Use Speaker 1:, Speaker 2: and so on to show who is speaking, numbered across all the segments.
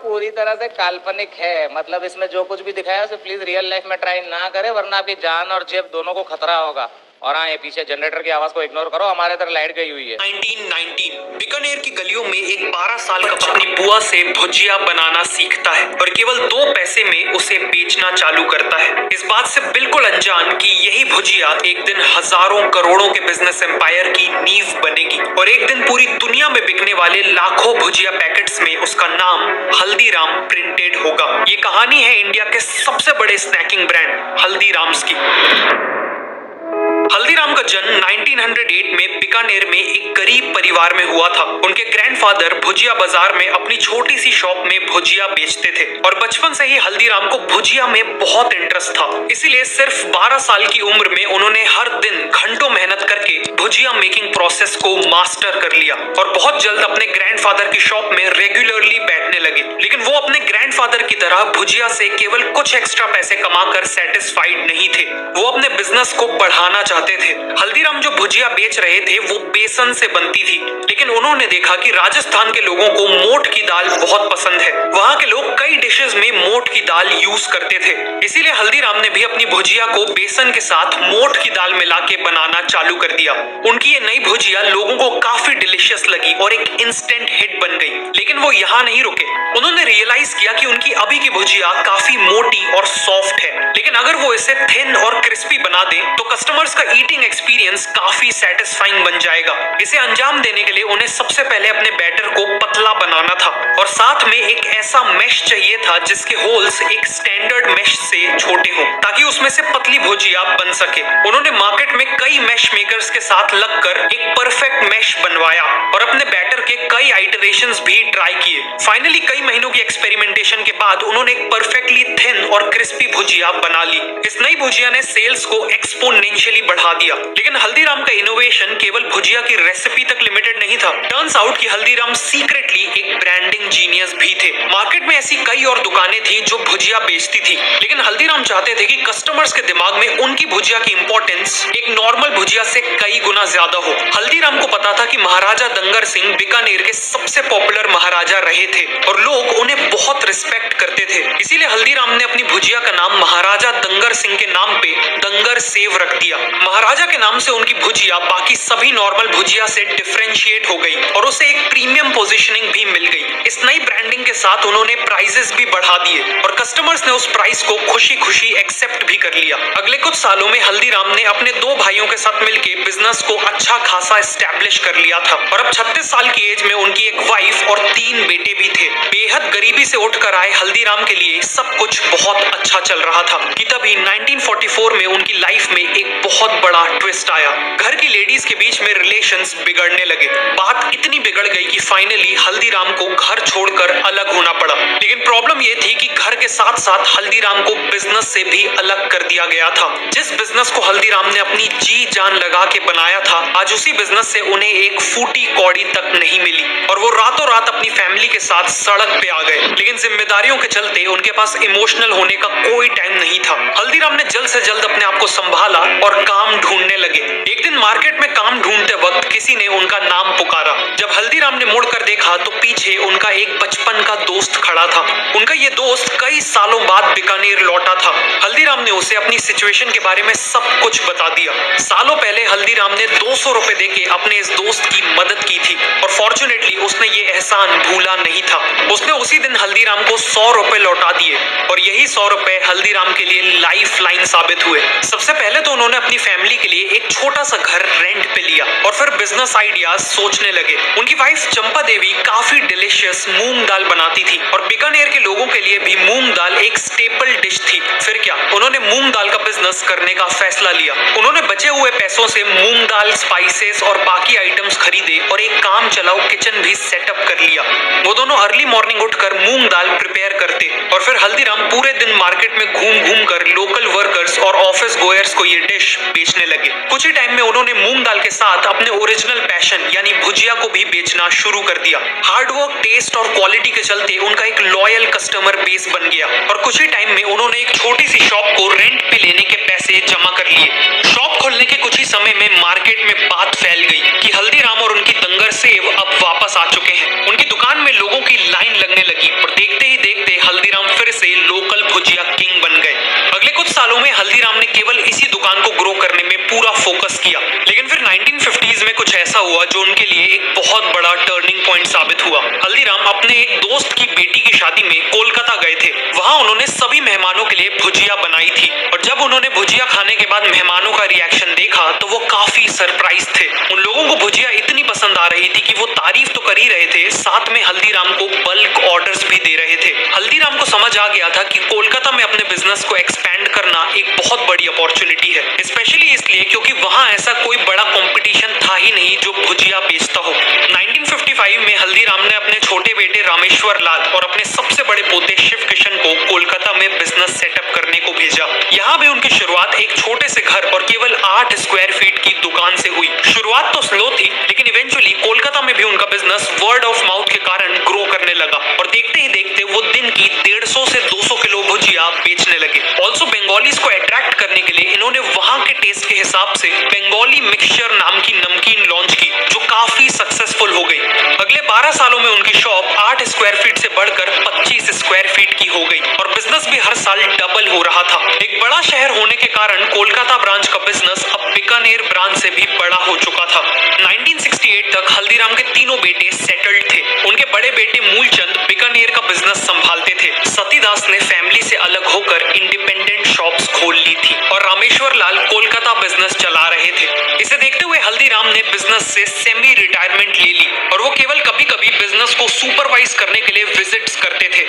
Speaker 1: पूरी तरह से काल्पनिक है। मतलब इसमें जो कुछ भी दिखाया उसे प्लीज रियल लाइफ में ट्राई ना करें, वरना आपकी जान और जेब दोनों को खतरा होगा। और हाँ, ये पीछे जनरेटर की आवाज को इग्नोर करो, हमारे इधर लाइट गई हुई है।
Speaker 2: 1919 बीकानेर की गलियों में एक 12 साल का बच्चा अपनी बुआ से भुजिया बनाना सीखता है और केवल 2 पैसे में उसे बेचना चालू करता है, इस बात से बिल्कुल अनजान कि यही भुजिया एक दिन हजारों करोड़ों के बिजनेस एम्पायर की नींव बनेगी और एक दिन पूरी दुनिया में बिकने वाले लाखों भुजिया पैकेट्स में उसका नाम हल्दीराम प्रिंटेड होगा। ये कहानी है इंडिया के सबसे बड़े स्नैकिंग ब्रांड हल्दीराम्स की। हल्दीराम का जन्म 1908 में बीकानेर में एक गरीब परिवार में हुआ था। उनके ग्रैंडफादर भुजिया बाजार में अपनी छोटी सी शॉप में भुजिया बेचते थे और बचपन से ही हल्दीराम को भुजिया में बहुत इंटरेस्ट था। इसीलिए सिर्फ 12 साल की उम्र में उन्होंने हर दिन घंटों मेहनत करके भुजिया मेकिंग प्रोसेस को मास्टर कर लिया और बहुत जल्द अपने ग्रैंडफादर की शॉप में रेगुलरली बैठने लगे। लेकिन वो अपने ग्रैंडफादर की तरह भुजिया से केवल कुछ एक्स्ट्रा पैसे कमाकर सेटिस्फाइड नहीं थे, वो अपने बिजनेस को बढ़ाना चाहते थे। हल्दीराम जो भुजिया बेच रहे थे वो बेसन से बनती थी, लेकिन उन्होंने देखा कि राजस्थान के लोगों को मोठ की दाल बहुत पसंद है। वहाँ के लोग कई डिशेस में मोठ की दाल यूज करते थे, इसीलिए हल्दीराम ने भी अपनी भुजिया को बेसन के साथ मोठ की दाल मिला के बनाना चालू कर दिया। उनकी ये नई भुजिया लोगों को काफी डिलीशियस लगी और एक इंस्टेंट हिट बन गई। लेकिन वो यहाँ नहीं रुके, उन्होंने रियलाइज किया कि उनकी अभी की भुजिया काफी मोटी और सॉफ्ट है, लेकिन अगर वो इसे थिन और क्रिस्पी बना दे तो कस्टमर्स का ईटिंग एक्सपीरियंस काफी सेटिस्फाइंग बन जाएगा। इसे अंजाम देने के लिए उन्हें सबसे पहले अपने बैटर को पतला बनाना था और साथ में एक ऐसा मेश चाहिए था जिसके होल्स एक स्टैंडर्ड मेश से छोटे हों ताकि उसमें से पतली भुजिया बन सके। उन्होंने मार्केट में कई मेश मेकर्स के साथ लगकर एक परफेक्ट मेश बनवाया और अपने बैटर के कई आइटरेशंस भी ट्राई किए। फाइनली कई महीनों की एक्सपेरिमेंटेशन के बाद उन्होंने एक परफेक्टली थिन और क्रिस्पी भुजिया बना ली। इस नई भुजिया ने सेल्स को एक्सपोनेंशियली बढ़ा दिया। लेकिन हल्दीराम का इनोवेशन केवल भुजिया की रेसिपी तक लिमिटेड नहीं था। टर्न्स आउट कि हल्दीराम सीक्रेटली एक ब्रांडिंग जीनियस भी थे। मार्केट में ऐसी कई और दुकानें थी जो भुजिया बेचती थी, लेकिन हल्दीराम चाहते थे कि कस्टमर्स के दिमाग में उनकी भुजिया की इंपॉर्टेंस एक नॉर्मल भुजिया से कई गुना ज्यादा हो। हल्दीराम को पता था कि महाराजा दंगर सिंह बीकानेर के सबसे पॉपुलर महाराजा रहे थे और लोग उन्हें बहुत रिस्पेक्ट करते थे। इसीलिए हल्दीराम ने अपनी भुजिया का नाम महाराजा दंगर सिंह के नाम पे दंगर सेव रख दिया। महाराजा के नाम से उनकी भुजिया बाकी सभी नॉर्मल भुजिया से डिफरेंशिएट हो गई और उसे एक प्रीमियम पोजीशनिंग भी मिल गई। इस नई ब्रांडिंग के साथ उन्होंने प्राइसेस भी बढ़ा दिए और कस्टमर्स ने उस प्राइस को खुशी खुशी एक्सेप्ट भी कर लिया। अगले कुछ सालों में हल्दीराम ने अपने 2 भाइयों के साथ मिलकर बिजनेस को अच्छा खासा एस्टैब्लिश कर लिया था और अब 36 साल की एज में उनकी एक वाइफ और 3 बेटे भी थे। बेहद गरीबी से उठकर आए हल्दीराम के लिए सब कुछ बहुत अच्छा चल रहा था कि तभी 1944 में उनकी लाइफ में एक बहुत बड़ा ट्विस्ट आया। घर की लेडीज के बीच में रिलेशंस बिगड़ने लगे। बात इतनी बिगड़ गई कि फाइनली हल्दीराम को घर छोड़कर अलग होना पड़ा। लेकिन प्रॉब्लम यह थी कि घर के साथ साथ हल्दीराम को बिजनेस से भी अलग कर दिया गया था। जिस बिजनेस को हल्दीराम ने अपनी जी जान लगा के बनाया था, आज उसी बिजनेस से उन्हें एक फूटी कौड़ी तक नहीं मिली और वो रातों रात अपनी फैमिली के साथ सड़क पे आ गए। लेकिन जिम्मेदारियों के चलते उनके पास इमोशनल होने का कोई टाइम नहीं था। हल्दीराम ने जल्द से जल्द अपने आप को संभाला और काम ढूंढने लगे। एक दिन मार्केट में काम ढूंढते वक्त किसी ने उनका नाम पुकारा। जब हल्दीराम ने मुड़कर देखा तो पीछे उनका एक बचपन का दोस्त खड़ा था। उनका ये दोस्त कई सालों बाद बीकानेर लौटा था। हल्दीराम ने उसे अपनी सिचुएशन के बारे में सब कुछ बता दिया। सालों पहले हल्दीराम ने 200 रुपए देके अपने इस दोस्त की मदद की थी और फॉर्चुनेटली उसने ये एहसान भूला नहीं था। उसने उसी दिन हल्दीराम को 100 रुपए लौटा दिए और यही 100 रुपए हल्दीराम के लिए लाइफ लाइन साबित हुए। सबसे पहले तो उन्होंने अपनी फैमिली के लिए एक छोटा सा घर रेंट पे लिया और फिर बिजनेस आइडियाज सोचने लगे। उनकी वाइफ चंपा देवी काफी डिलीशियस मूंग दाल बनाती थी और बीकानेर के लोगों के लिए भी मूंग दाल एक स्टेपल डिश थी। फिर क्या, उन्होंने मूंग दाल का बिजनेस करने का फैसला लिया। उन्होंने बचे हुए पैसों से मूंग दाल, स्पाइसेस और बाकी आइटम्स खरीदे और एक काम चलाऊ किचन भी सेटअप कर लिया। वो दोनों अर्ली मॉर्निंग उठकर मूंग दाल प्रिपेयर करते और फिर हल्दीराम पूरे दिन मार्केट में घूम घूम कर लोकल वर्कर्स और ऑफिस गोयर्स को ये डिश बेचने लगे। कुछ ही टाइम में उन्होंने मूंग दाल के साथ अपने ओरिजिनल पैशन यानी भुजिया को भी बेचना शुरू कर दिया। हार्डवर्क, टेस्ट और क्वालिटी के चलते उनका एक लॉयल कस्टमर बेस बन गया और कुछ ही टाइम में उन्होंने एक छोटी सी शॉप को रेंट पे लेने के पैसे जमा कर लिए। शॉप खोलने के कुछ ही समय में मार्केट में बात फैल गई कि हल्दीराम और उनकी दंगर सेव अब वापस आ चुके हैं। उनकी दुकान में लोगों की लाइन लगने लगी और देखते ही हुआ जो उनके लिए एक बहुत बड़ा टर्निंग पॉइंट साबित हुआ। हल्दीराम अपने एक दोस्त की बेटी की शादी में कोलकाता गए थे। वहां उन्होंने सभी मेहमानों के लिए भुजिया बनाई थी और जब उन्होंने भुजिया खाने के बाद मेहमानों का रिएक्शन देखा तो वो काफी सरप्राइज थे। उन लोगों को भुजिया इतनी पसंद आ रही थी कि वो तारीफ तो कर ही रहे थे, साथ में हल्दीराम को बल्क ऑर्डर्स भी दे रहे थे। हल्दीराम को समझ आ गया था कि कोलकाता में अपने बिजनेस को एक्सपैंड करना एक बहुत बड़ी अपॉर्चुनिटी है, स्पेशली इसलिए क्योंकि वहां ऐसा कोई बड़ा कंपटीशन था ही नहीं जो भुजिया बेचता हो। 1955 में हल्दीराम ने अपने छोटे बेटे रामेश्वर लाल और अपने सबसे बड़े पोते शिव किशन को कोलकाता में बिजनेस सेटअप करने को भेजा। यहाँ भी उनकी शुरुआत एक छोटे से घर और केवल 8 स्क्वायर फीट की दुकान से हुई। शुरुआत तो स्लो थी, लेकिन इवेंचुअली कोलकाता में भी उनका बिजनेस वर्ड ऑफ माउथ के कारण ग्रो करने लगा और देखते ही देखते वो दिन की 150 से 200 किलो भुजिया बेचने लगे। ऑल्सो बंगालीज को अट्रैक्ट करने के लिए इन्होंने वहां के टेस्ट के हिसाब से बंगाली मिक्सचर नाम की नमकीन लॉन्च की जो काफी सक्सेसफुल हो गई। अगले 12 सालों में उनकी शॉप 8 स्क्वायर फीट से बढ़कर 25 स्क्वायर फीट की हो गई और बिजनेस भी हर साल डबल हो रहा था। एक बड़ा शहर होने के कारण कोलकाता ब्रांच का बिजनेस अब बीकानेर ब्रांच से भी बड़ा हो चुका था। 1968 तक हल्दीराम के तीनों बेटे सेटल्ड थे। उनके बड़े बेटे मूलचंद बीकानेर का बिजनेस संभालते थे। सतीदास ने फैमिली से अलग होकर इंडिपेंडेंट शॉप्स खोल ली थी और रामेश्वर लाल कोलकाता बिजनेस चला रहे थे। इसे देखते हुए हल्दीराम ने बिजनेस से सेमी रिटायरमेंट ले ली और वो केवल कभी कभी बिजनेस को सुपरवाइज करने के लिए विजिट्स करते थे।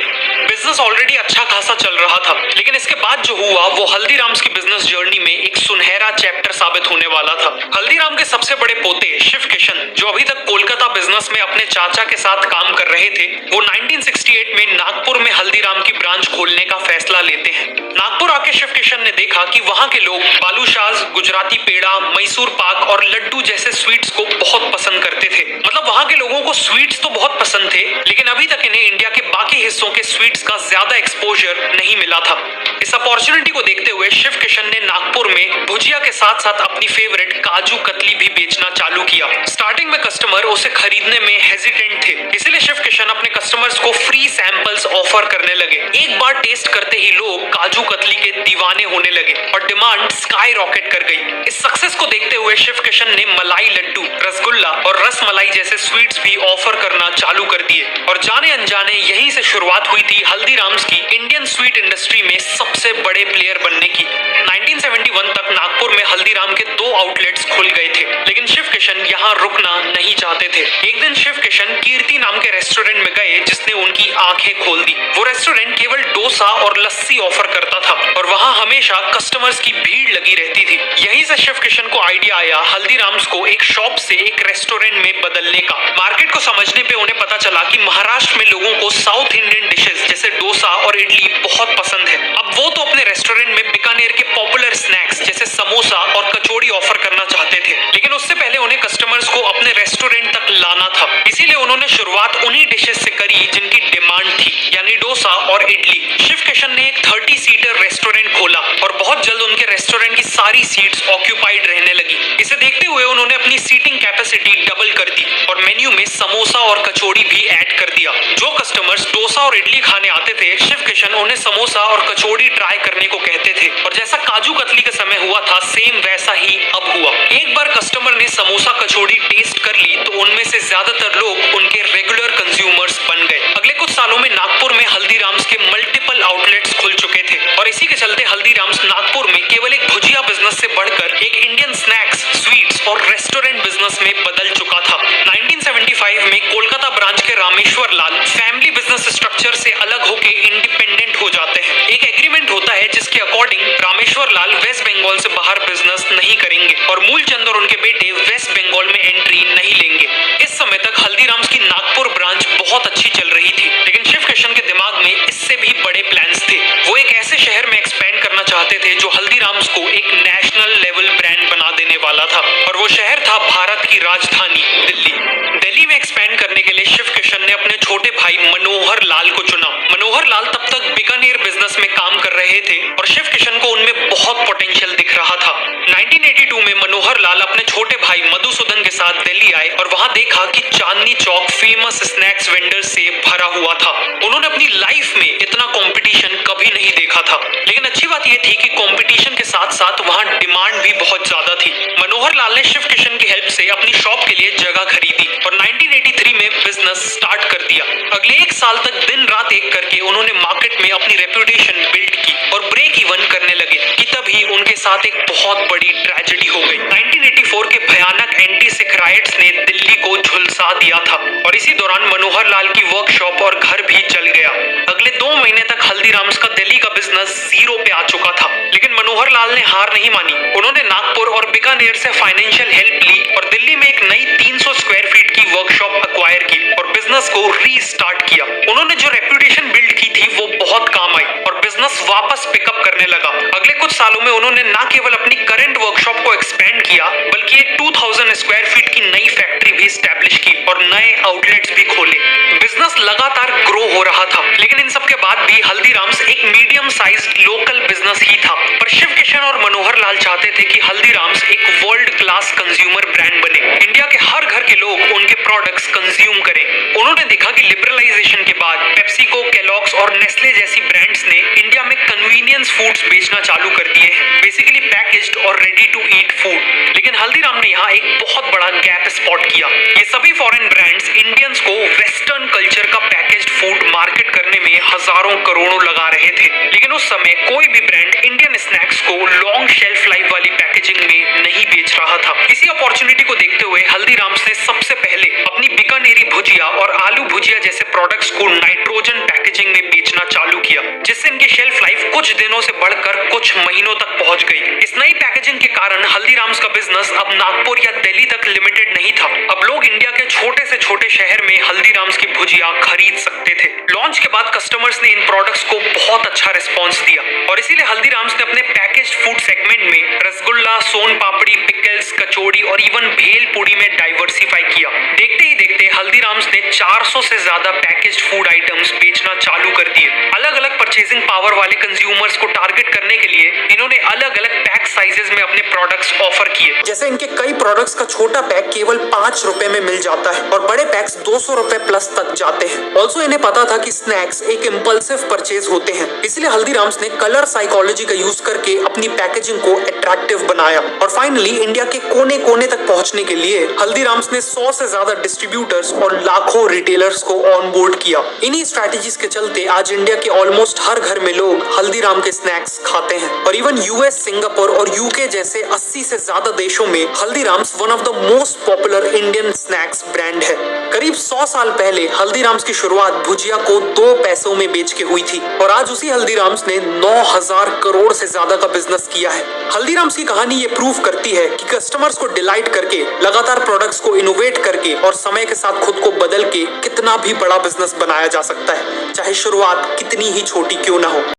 Speaker 2: बिजनेस ऑलरेडी अच्छा खासा चल रहा था, लेकिन इसके बाद जो हुआ वो हल्दीराम्स की बिजनेस जर्नी में एक सुनहरा चैप्टर साबित होने वाला था। हल्दीराम के सबसे बड़े पोते शिव किशन, जो अभी तक कोलकाता बिजनेस में अपने चाचा के साथ काम कर रहे थे, वो 1968 में नागपुर में हल्दीराम की ब्रांच खोलने का फैसला लेते हैं। नागपुर आके शिव किशन ने देखा कि वहां के लोग बालूशाज, गुजराती पेड़ा, मैसूर पाक और लड्डू जैसे स्वीट्स को बहुत पसंद करते थे। मतलब वहां के लोगों को स्वीट्स तो बहुत पसंद थे, लेकिन अभी तक इन्हें इंडिया के बाकी हिस्सों के स्वीट्स का ज्यादा एक्सपोजर नहीं मिला था। इस अपॉर्चुनिटी को देखते हुए शिव किशन ने नागपुर में भुजिया के साथ साथ अपनी फेवरेट काजू कतली भी बेचना चालू किया। स्टार्टिंग में कस्टमर उसे खरीदने में हेजिटेंट थे, इसलिए शिव किशन अपने कस्टमर्स को फ्री सैंपल्स ऑफर करने लगे। एक बार टेस्ट करते ही लोग काजू कतली के दीवाने होने लगे और डिमांड स्काई रॉकेट कर गई। इस सक्सेस को देखते हुए शिव किशन ने मलाई लड्डू, रसगुल्ला और रस मलाई जैसे स्वीट्स भी ऑफर करना चालू कर दिए और जाने अनजाने यहीं से शुरुआत हुई थी हल्दीराम्स की इंडियन स्वीट इंडस्ट्री में सबसे बड़े प्लेयर बनने की। 1971 तक नागपुर में हल्दीराम के 2 आउटलेट्स खुल गए थे, लेकिन शिव किशन यहाँ रुकना नहीं चाहते थे। एक दिन शिव किशन कीर्ति नाम के रेस्टोरेंट में गए जिसने उनकी आंखें खोल दी। वो रेस्टोरेंट केवल डोसा और लस्सी ऑफर करता था और वहाँ हमेशा कस्टमर्स की भीड़ लगी रहती थी। यहीं से शिव किशन को आइडिया आया हल्दीराम्स को एक शॉप से एक रेस्टोरेंट में बदलने का। मार्केट को समझने पे उन्हें पता चला कि महाराष्ट्र में लोगों को साउथ इंडियन डिशेस जैसे डोसा और इडली बहुत पसंद है। अब वो तो अपने रेस्टोरेंट में बीकानेर के पॉपुलर स्नैक्स जैसे समोसा और कचौड़ी ऑफर करना चाहते थे, लेकिन उससे पहले उन्हें कस्टमर्स को अपने रेस्टोरेंट तक लाना था। इसीलिए उन्होंने शुरुआत उन्हीं डिशेस से करी जिनकी डिमांड थी, यानी डोसा और इडली। शिव किशन ने एक 30 सीटर रेस्टोरेंट खोला और बहुत जल्द उनके रेस्टोरेंट की सारी सीट्स ऑक्यूपाइड रहने लगी। इसे देखते हुए उन्होंने अपनी सीटिंग कैपेसिटी डबल कर दी और मेन्यू में समोसा और कचौड़ी भी ऐड कर दिया। जो कस्टमर्स डोसा और इडली खाने आते थे, शिव किशन उन्हें समोसा और कचौड़ी ट्राई करने को कहते थे और जैसा काजू कतली के समय हुआ था सेम वैसा ही अब हुआ। एक बार कस्टमर ने समोसा कचौड़ी टेस्ट कर ली तो उनमें से ज्यादातर लोग उनके रेगुलर कंज्यूमर्स बन गए। अगले कुछ सालों में नागपुर में हल्दीराम्स के मल्टीपल आउटलेट्स खुल चुके थे और इसी के चलते हल्दीराम्स नागपुर में केवल एक भुजिया बिजनेस से बढ़कर एक इंडियन स्नैक्स, स्वीट्स और रेस्टोरेंट बिजनेस में बदल चुका था। 1975 में कोलकाता ब्रांच के रामेश्वर लाल फैमिली बिजनेस स्ट्रक्चर से अलग होकर इंडिपेंडेंट हो जाते हैं। एक एग्रीमेंट होता है जिसके अकॉर्डिंग रामेश्वर लाल वेस्ट बंगाल से बाहर बिजनेस नहीं करेंगे और मूलचंद और उनके बेटे वेस्ट बंगाल में एंट्री नहीं लेंगे। इस समय तक हल्दीराम्स की नागपुर ब्रांच बहुत अच्छी चल रही थी, लेकिन शिव किशन के दिमाग में इससे भी बड़े प्लान्स थे। वो एक ऐसे शहर में एक्सपेंड करना चाहते थे जो हल्दीराम्स को एक नेशनल लेवल ब्रांड बना देने वाला था और वो शहर था भारत की राजधानी दिल्ली। दिल्ली में एक्सपेंड करने के लिए शिव किशन ने अपने छोटे भाई मनोहर लाल को चुना। मनोहर लाल तब तक बीकानेर बिजनेस में काम कर रहे थे और शिव किशन को उनमें बहुत पोटेंशियल दिख रहा था। 1982 में मनोहर लाल अपने छोटे भाई मधुसूदन के साथ दिल्ली आए और वहां देखा कि Chandni Chowk famous snacks vendors से भरा हुआ था। उन्होंने अपनी लाइफ में इतना कंपटीशन कभी नहीं देखा था, लेकिन अच्छी बात यह थी कि कंपटीशन के साथ साथ वहां डिमांड भी बहुत ज्यादा थी। मनोहर मनोहर लाल ने शिव किशन की हेल्प से अपनी शॉप के लिए जगह खरीदी और 1983 में बिजनेस स्टार्ट कर दिया। अगले 1 साल तक दिन रात एक करके उन्होंने मार्केट में अपनी रेपुटेशन बिल्ड की और ब्रेक इवन करने लगे कि तभी उनके साथ एक बहुत बड़ी ट्रेजेडी हो गई। 1984 के भयानक एंटी सिख राइट्स ने दिल्ली को झुलसा दिया था और इसी दौरान मनोहर लाल की वर्कशॉप और घर भी जल गया। अगले 2 महीने तक हल्दीराम्स का दिल्ली का बिजनेस जीरो पे आ चुका था, लेकिन मनोहर लाल ने हार नहीं मानी। उन्होंने नागपुर और बीकानेर से फाइनेंशियल हेल्प ली और दिल्ली में एक नई 300 स्क्वायर फीट की वर्कशॉप अक्वायर की और बिजनेस को रीस्टार्ट किया। उन्होंने जो रेपुटेशन बिल्ड की थी वो बहुत काम आई और बिजनेस वापस पिकअप करने लगा। अगले कुछ सालों में उन्होंने न केवल अपनी करंट वर्कशॉप को एक्सपेंड किया बल्कि एक 2000 स्क्वायर फीट की नई फैक्ट्री भी स्टैब्लिश की और नए आउटलेट्स भी खोले। बिजनेस लगातार ग्रो हो रहा था, लेकिन इन सब के बाद भी हल्दीराम्स एक मीडियम साइज्ड लोकल बिजनेस ही था। पर शिव किशन और मनोहर लाल चाहते थे कि हल्दीराम्स एक वर्ल्ड क्लास कंज्यूमर ब्रांड बने, इंडिया के हर घर के लोग उनके प्रोडक्ट्स कंज्यूम करें। उन्होंने देखा कि लिबरलाइजेशन के बाद पेप्सिको, केलॉग्स और नेस्ले जैसी ब्रांड्स ने इंडिया में कन्वीनियंस फूड्स बेचना चालू कर दिए हैं, बेसिकली पैकेज्ड और रेडी टू ईट फूड। लेकिन हल्दीराम ने यहाँ एक बहुत बड़ा गैप स्पॉट किया। ये सभी फॉरेन ब्रांड्स इंडियंस को वेस्टर्न कल्चर का पैकेज्ड फूड मार्केट करने में हजारों करोड़ों लगा रहे थे, लेकिन उस समय कोई भी ब्रांड इंडियन स्नैक्स को लॉन्ग शेल्फ लाइफ वाली पैकेजिंग में नहीं बेच रहा था। इसी अपॉर्चुनिटी को देखते हुए हल्दीराम्स ने सबसे पहले अपनी बीकानेरी भुजिया और आलू भुजिया जैसे प्रोडक्ट्स को नाइट्रोजन पैकेजिंग में बेचना चालू किया, जिससे इनकी शेल्फ लाइफ कुछ दिनों से बढ़कर कुछ महीनों तक पहुंच गई। इस नई पैकेजिंग के कारण हल्दीराम्स का बिजनेस अब नागपुर या दिल्ली तक लिमिटेड नहीं था। अब लोग इंडिया के छोटे से छोटे शहर में हल्दीराम्स की भुजिया खरीद सकते थे। लॉन्च के बाद कस्टमर्स ने इन प्रोडक्ट्स को बहुत अच्छा रिस्पॉन्स दिया और इसीलिए हल्दीराम्स ने अपने पैकेज्ड फूड सेगमेंट में रसगुल्ला, सोन पापड़ी, पिकल्स, कचौड़ी और इवन भेल पूड़ी में डाइवर्सिफाई किया। देखते ही देखते हल्दीराम्स ने 400 से ज्यादा पैकेज्ड फूड आइटम्स बेचना चालू कर दिए। अलग अलग परचेजिंग पावर वाले कंज्यूमर्स को टारगेट करने के लिए इन्होंने अलग अलग पैक साइजेस में अपने प्रोडक्ट्स ऑफर किए। जैसे इनके कई प्रोडक्ट्स का छोटा पैक केवल 5 रुपए में मिल जाता है और बड़े पैक्स 200 रुपए प्लस तक जाते हैं। ऑल्सो इन्हें पता था कि स्नैक्स एक इम्पल्सिव परचेज होते हैं, इसलिए हल्दीराम्स ने कलर साइकोलॉजी का यूज करके अपनी पैकेजिंग को अट्रैक्टिव बनाया और फाइनली इंडिया के कोने कोने तक पहुंचने के लिए हल्दीराम्स ने 100 से ज्यादा डिस्ट्रीब्यूटर्स और लाखों रिटेलर्स को ऑन बोर्ड किया। इन्हीं स्ट्रेटेजीज के चलते आज इंडिया के ऑलमोस्ट हर घर में लोग हल्दीराम के स्नैक्स खाते हैं और इवन यूएस, सिंगापुर और यूके जैसे 80 से ज्यादा देशों में Haldiram's one of the most popular Indian snacks brand है। करीब 100 साल पहले हल्दीराम्स की शुरुआत भुजिया को 2 पैसों में बेच के हुई थी और आज उसी हल्दीराम्स ने 9000 करोड़ से ज्यादा का बिजनेस किया है। हल्दीराम्स की कहानी ये प्रूव करती है कि कस्टमर्स को डिलाइट करके, लगातार प्रोडक्ट्स को इनोवेट करके और समय के साथ खुद को बदल के कितना भी बड़ा बिजनेस बनाया जा सकता है, चाहे शुरुआत कितनी ही छोटी क्यों ना हो।